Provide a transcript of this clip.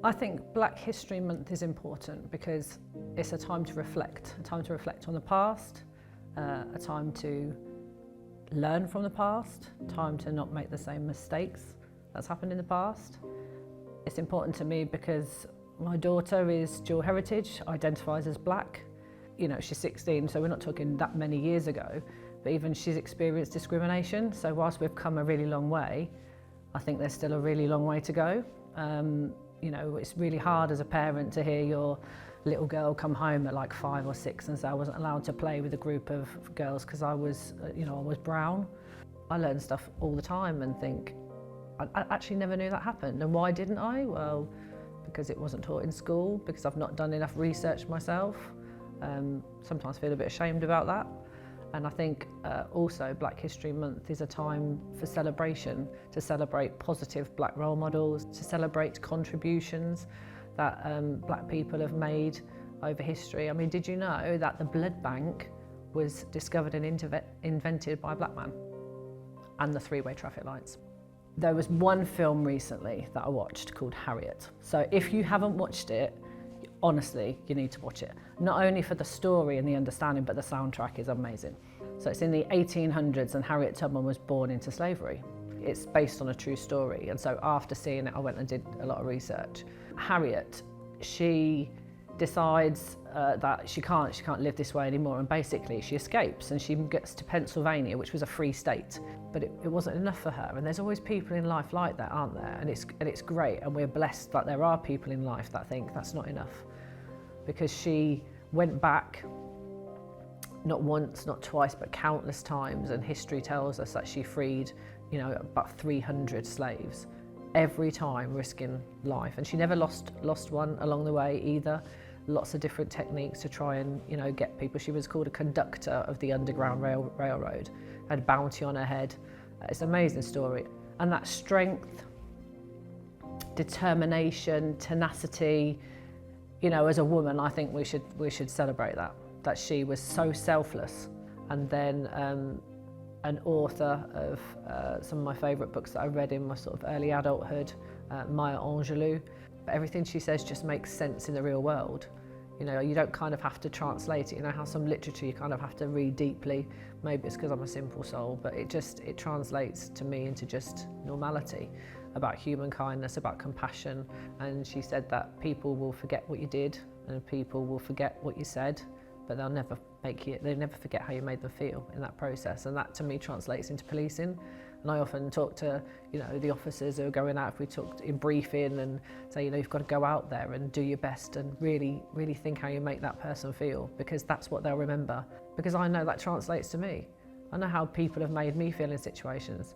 I think Black History Month is important because it's a time to reflect on the past, a time to learn from the past, time to not make the same mistakes that's happened in the past. It's important to me because my daughter is dual heritage, identifies as Black. You know, she's 16, so we're not talking that many years ago, but even she's experienced discrimination. So whilst we've come a really long way, I think there's still a really long way to go. You know, it's really hard as a parent to hear your little girl come home at like 5 or 6 and say I wasn't allowed to play with a group of girls because I was, I was brown. I learn stuff all the time and think, I actually never knew that happened. And why didn't I? Well, because it wasn't taught in school, because I've not done enough research myself. Sometimes I feel a bit ashamed about that. And I think also Black History Month is a time for celebration, to celebrate positive Black role models, to celebrate contributions that Black people have made over history. I mean, did you know that the blood bank was discovered and invented by a Black man? And the three-way traffic lights. There was one film recently that I watched called Harriet. So if you haven't watched it, honestly, you need to watch it. Not only for the story and the understanding, but the soundtrack is amazing. So it's in the 1800s and Harriet Tubman was born into slavery. It's based on a true story. And so after seeing it, I went and did a lot of research. Harriet, she decides that she can't live this way anymore, and basically she escapes and she gets to Pennsylvania, which was a free state, but it wasn't enough for her. And there's always people in life like that, aren't there? And it's great, and we're blessed that there are people in life that think that's not enough, because she went back not once, not twice, but countless times, and history tells us that she freed, about 300 slaves, every time risking life, and she never lost one along the way either. Lots of different techniques to try and get people. She was called a conductor of the Underground Railroad, had a bounty on her head. It's an amazing story, and that strength, determination, tenacity, as a woman, I think we should celebrate that she was so selfless. And then an author of some of my favourite books that I read in my sort of early adulthood, Maya Angelou. Everything she says just makes sense in the real world. You don't kind of have to translate it. How some literature you kind of have to read deeply. Maybe it's because I'm a simple soul, but it translates to me into just normality, about human kindness, about compassion. And she said that people will forget what you did and people will forget what you said, but they'll never forget how you made them feel in that process. And that to me translates into policing. And I often talk to, the officers who are going out, if we talk in briefing, and say, you've got to go out there and do your best and really, really think how you make that person feel, because that's what they'll remember. Because I know that translates to me. I know how people have made me feel in situations.